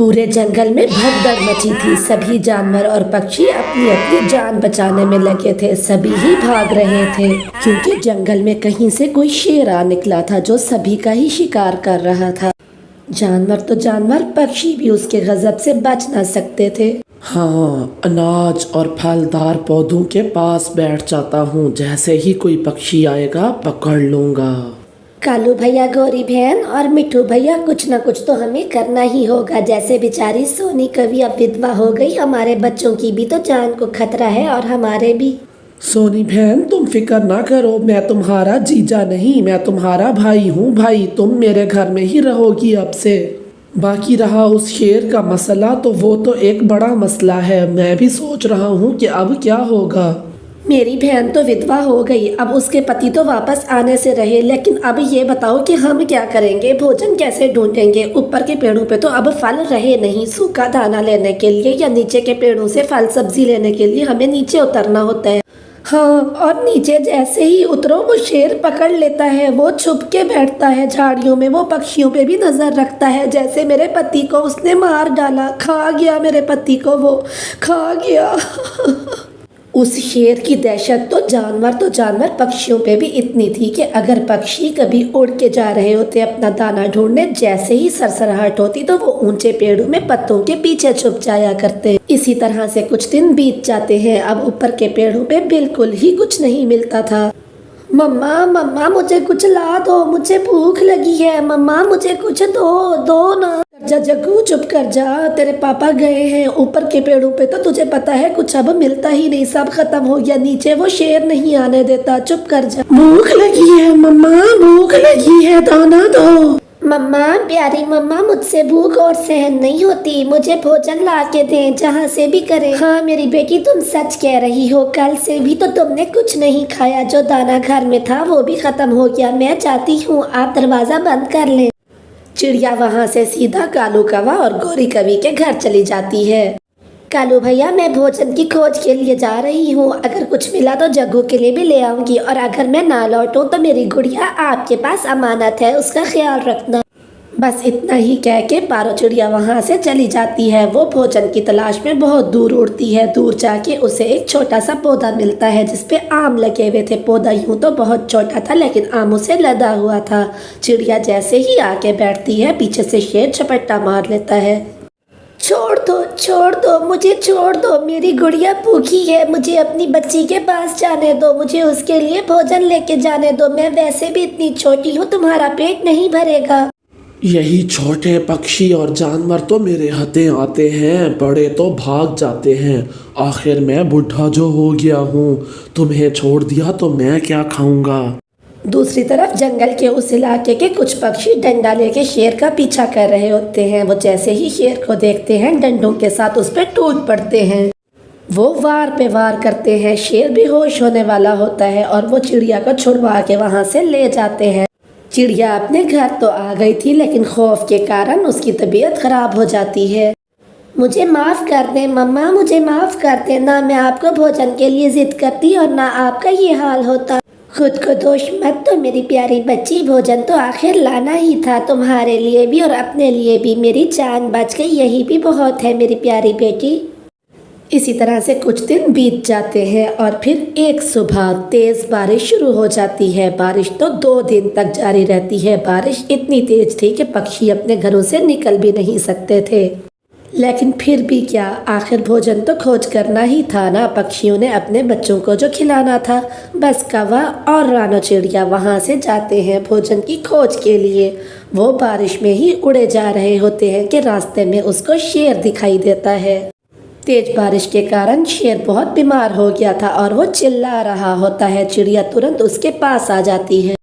पूरे जंगल में भगदड़ मची थी। सभी जानवर और पक्षी अपनी अपनी जान बचाने में लगे थे। सभी ही भाग रहे थे क्योंकि जंगल में कहीं से कोई शेर आ निकला था जो सभी का ही शिकार कर रहा था। जानवर तो जानवर, पक्षी भी उसके गजब से बच न सकते थे। हाँ, अनाज और फलदार पौधों के पास बैठ जाता हूँ। जैसे ही कोई पक्षी आएगा पकड़ लूंगा। कालू भैया, गौरी बहन और मिठू भैया, कुछ न कुछ तो हमें करना ही होगा। जैसे बेचारी सोनी कभी अब विधवा हो गई, हमारे बच्चों की भी तो जान को खतरा है और हमारे भी। सोनी बहन, तुम फिक्र ना करो, मैं तुम्हारा जीजा नहीं, मैं तुम्हारा भाई हूँ। भाई, तुम मेरे घर में ही रहोगी अब से। बाकी रहा उस शेर का मसला, तो वो तो एक बड़ा मसला है। मैं भी सोच रहा हूँ कि अब क्या होगा। मेरी बहन तो विधवा हो गई, अब उसके पति तो वापस आने से रहे, लेकिन अब ये बताओ कि हम क्या करेंगे? भोजन कैसे ढूंढेंगे? ऊपर के पेड़ों पे तो अब फल रहे नहीं। सूखा दाना लेने के लिए या नीचे के पेड़ों से फल सब्जी लेने के लिए हमें नीचे उतरना होता है। हाँ, और नीचे जैसे ही उतरो वो शेर पकड़ लेता है। वो छुप के बैठता है झाड़ियों में। वो पक्षियों पे भी नजर रखता है। जैसे मेरे पति को उसने मार डाला, खा गया मेरे पति को, वो खा गया। उस शेर की दहशत तो जानवर पक्षियों पे भी इतनी थी कि अगर पक्षी कभी उड़ के जा रहे होते अपना दाना ढूंढने, जैसे ही सरसराहट होती तो वो ऊंचे पेड़ों में पत्तों के पीछे छुप जाया करते। इसी तरह से कुछ दिन बीत जाते हैं। अब ऊपर के पेड़ों पे बिल्कुल ही कुछ नहीं मिलता था। मम्मा मम्मा, मुझे कुछ ला दो, मुझे भूख लगी है। मम्मा, मुझे कुछ दो ना। जा जग्गू, चुप कर जा, तेरे पापा गए हैं ऊपर के पेड़ों पे, तो तुझे पता है कुछ अब मिलता ही नहीं, सब खत्म हो गया। नीचे वो शेर नहीं आने देता, चुप कर जा। भूख लगी है मम्मा, भूख लगी है, दाना दो। मम्मा, प्यारी मम्मा, मुझसे भूख और सहन नहीं होती, मुझे भोजन ला के दें, जहाँ से भी करें। हाँ मेरी बेटी, तुम सच कह रही हो, कल से भी तो तुमने कुछ नहीं खाया। जो दाना घर में था वो भी खत्म हो गया। मैं चाहती हूँ आप दरवाजा बंद कर लें। चिड़िया वहाँ से सीधा कालू कौवा और गौरी कवि के घर चली जाती है। कालू भैया, मैं भोजन की खोज के लिए जा रही हूँ। अगर कुछ मिला तो जग्गू के लिए भी ले आऊंगी, और अगर मैं ना लौटूं तो मेरी गुड़िया आपके पास अमानत है, उसका ख्याल रखना। बस इतना ही कह के पारो चिड़िया वहाँ से चली जाती है। वो भोजन की तलाश में बहुत दूर उड़ती है। दूर जाके उसे एक छोटा सा पौधा मिलता है जिसपे आम लगे हुए थे। पौधा यूं तो बहुत छोटा था लेकिन आमों से लदा हुआ था। चिड़िया जैसे ही आके बैठती है, पीछे से शेर झपट्टा मार लेता है। छोड़ दो, मुझे छोड़ दो, मेरी गुड़िया भूखी है, मुझे अपनी बच्ची के पास जाने दो, मुझे उसके लिए भोजन लेके जाने दो। मैं वैसे भी इतनी छोटी हूँ, तुम्हारा पेट नहीं भरेगा। यही छोटे पक्षी और जानवर तो मेरे हथे आते हैं, बड़े तो भाग जाते हैं। आखिर मैं बुढ़ा जो हो गया हूँ, तुम्हें छोड़ दिया तो मैं क्या खाऊंगा। दूसरी तरफ जंगल के उस इलाके के कुछ पक्षी डंडा लेके शेर का पीछा कर रहे होते हैं। वो जैसे ही शेर को देखते हैं, डंडों के साथ उस पर टूट पड़ते हैं। वो वार पे वार करते हैं। शेर बेहोश होने वाला होता है और वो चिड़िया को छुड़वा के वहाँ से ले जाते हैं। चिड़िया अपने घर तो आ गई थी, लेकिन खौफ के कारण उसकी तबीयत खराब हो जाती है। मुझे माफ़ कर दें मम्मा, मुझे माफ़ कर दें। ना मैं आपको भोजन के लिए जिद करती और ना आपका ये हाल होता। खुद को दोष मत दो मेरी प्यारी बच्ची, भोजन तो आखिर लाना ही था, तुम्हारे लिए भी और अपने लिए भी। मेरी जान बच गई, यही भी बहुत है मेरी प्यारी बेटी। इसी तरह से कुछ दिन बीत जाते हैं और फिर एक सुबह तेज़ बारिश शुरू हो जाती है। बारिश तो 2 दिन तक जारी रहती है। बारिश इतनी तेज थी कि पक्षी अपने घरों से निकल भी नहीं सकते थे। लेकिन फिर भी क्या, आखिर भोजन तो खोज करना ही था ना। पक्षियों ने अपने बच्चों को जो खिलाना था। बस कौवा और रानो चिड़िया वहाँ से जाते हैं भोजन की खोज के लिए। वो बारिश में ही उड़े जा रहे होते हैं कि रास्ते में उसको शेर दिखाई देता है। तेज बारिश के कारण शेर बहुत बीमार हो गया था और वो चिल्ला रहा होता है। चिड़िया तुरंत उसके पास आ जाती है।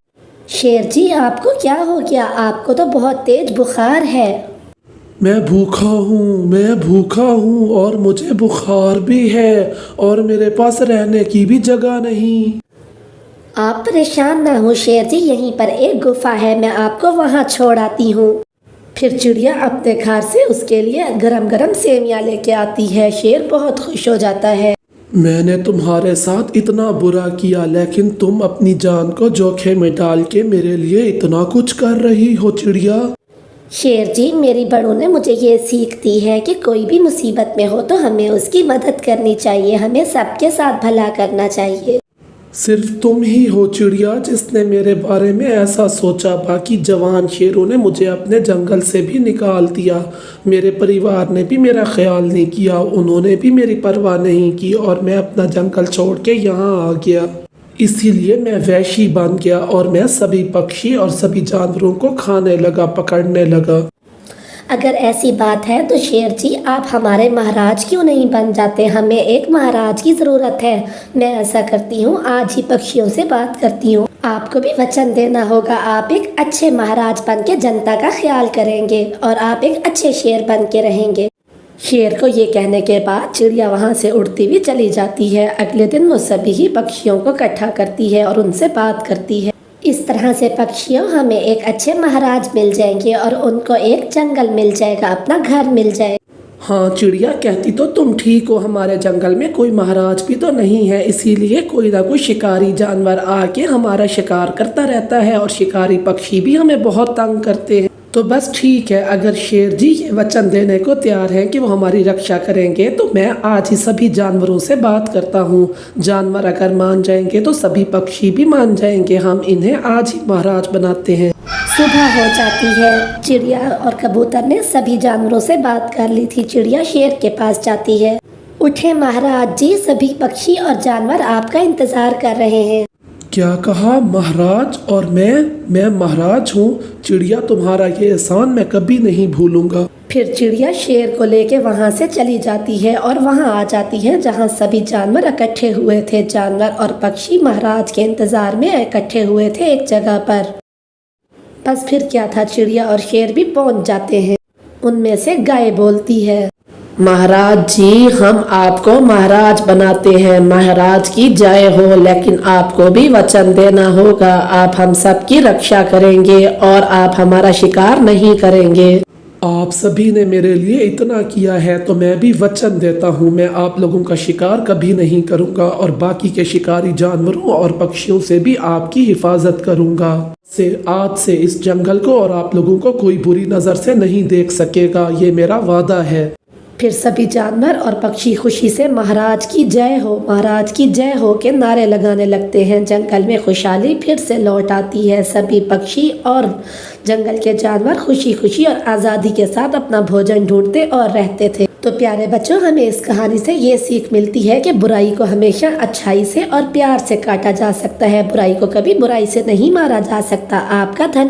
शेर जी, आपको क्या हो गया? आपको तो बहुत तेज बुखार है। मैं भूखा हूँ और मुझे बुखार भी है और मेरे पास रहने की भी जगह नहीं। आप परेशान ना हो शेर जी, यहीं पर एक गुफा है, मैं आपको वहाँ छोड़ आती हूँ। फिर चिड़िया अपने घर से उसके लिए गरम गरम सेवइयाँ लेके आती है। शेर बहुत खुश हो जाता है। मैंने तुम्हारे साथ इतना बुरा किया, लेकिन तुम अपनी जान को जोखिम में डाल के मेरे लिए इतना कुछ कर रही हो चिड़िया। शेर जी, मेरी बड़ों ने मुझे ये सीख दी है कि कोई भी मुसीबत में हो तो हमें उसकी मदद करनी चाहिए, हमें सबके साथ भला करना चाहिए। सिर्फ तुम ही हो चिड़िया जिसने मेरे बारे में ऐसा सोचा। बाकी जवान शेरों ने मुझे अपने जंगल से भी निकाल दिया। मेरे परिवार ने भी मेरा ख्याल नहीं किया, उन्होंने भी मेरी परवाह नहीं की और मैं अपना जंगल छोड़ के यहाँ आ गया। इसीलिए मैं वैशी बन गया और मैं सभी पक्षी और सभी जानवरों को खाने लगा, पकड़ने लगा। अगर ऐसी बात है तो शेर जी, आप हमारे महाराज क्यों नहीं बन जाते? हमें एक महाराज की ज़रूरत है। मैं ऐसा करती हूँ, आज ही पक्षियों से बात करती हूँ। आपको भी वचन देना होगा, आप एक अच्छे महाराज बन के जनता का ख्याल करेंगे और आप एक अच्छे शेर बन के रहेंगे। शेर को ये कहने के बाद चिड़िया वहाँ से उड़ती हुई चली जाती है। अगले दिन वो सभी ही पक्षियों को इकट्ठा करती है और उनसे बात करती है। इस तरह से पक्षियों, हमें एक अच्छे महाराज मिल जाएंगे और उनको एक जंगल मिल जाएगा, अपना घर मिल जाएगा। हाँ चिड़िया, कहती तो तुम ठीक हो। हमारे जंगल में कोई महाराज भी तो नहीं है, इसीलिए कोई ना कोई शिकारी जानवर आके हमारा शिकार करता रहता है और शिकारी पक्षी भी हमें बहुत तंग करते हैं। तो बस ठीक है, अगर शेर जी ये वचन देने को तैयार हैं कि वो हमारी रक्षा करेंगे तो मैं आज ही सभी जानवरों से बात करता हूँ। जानवर अगर मान जाएंगे तो सभी पक्षी भी मान जाएंगे। हम इन्हें आज ही महाराज बनाते हैं। सुबह हो जाती है। चिड़िया और कबूतर ने सभी जानवरों से बात कर ली थी। चिड़िया शेर के पास जाती है। उठे महाराज जी, सभी पक्षी और जानवर आपका इंतजार कर रहे हैं। क्या कहा महाराज? और मैं महाराज हूँ। चिड़िया, तुम्हारा ये एहसान मैं कभी नहीं भूलूंगा। फिर चिड़िया शेर को लेके वहाँ से चली जाती है और वहाँ आ जाती है जहाँ सभी जानवर इकट्ठे हुए थे। जानवर और पक्षी महाराज के इंतजार में इकट्ठे हुए थे एक जगह पर। बस फिर क्या था, चिड़िया और शेर भी पहुँच जाते हैं। उनमें से गाय बोलती है, महाराज जी, हम आपको महाराज बनाते हैं। महाराज की जय हो। लेकिन आपको भी वचन देना होगा, आप हम सब की रक्षा करेंगे और आप हमारा शिकार नहीं करेंगे। आप सभी ने मेरे लिए इतना किया है तो मैं भी वचन देता हूँ, मैं आप लोगों का शिकार कभी नहीं करूँगा और बाकी के शिकारी जानवरों और पक्षियों से भी आपकी हिफाजत करूँगा। आज से इस जंगल को और आप लोगों को कोई बुरी नज़र से नहीं देख सकेगा, ये मेरा वादा है। फिर सभी जानवर और पक्षी खुशी से महाराज की जय हो, महाराज की जय हो के नारे लगाने लगते हैं। जंगल में खुशहाली फिर से लौट आती है। सभी पक्षी और जंगल के जानवर खुशी खुशी और आज़ादी के साथ अपना भोजन ढूंढते और रहते थे। तो प्यारे बच्चों, हमें इस कहानी से ये सीख मिलती है कि बुराई को हमेशा अच्छाई से और प्यार से काटा जा सकता है। बुराई को कभी बुराई से नहीं मारा जा सकता। आपका धन्यवाद।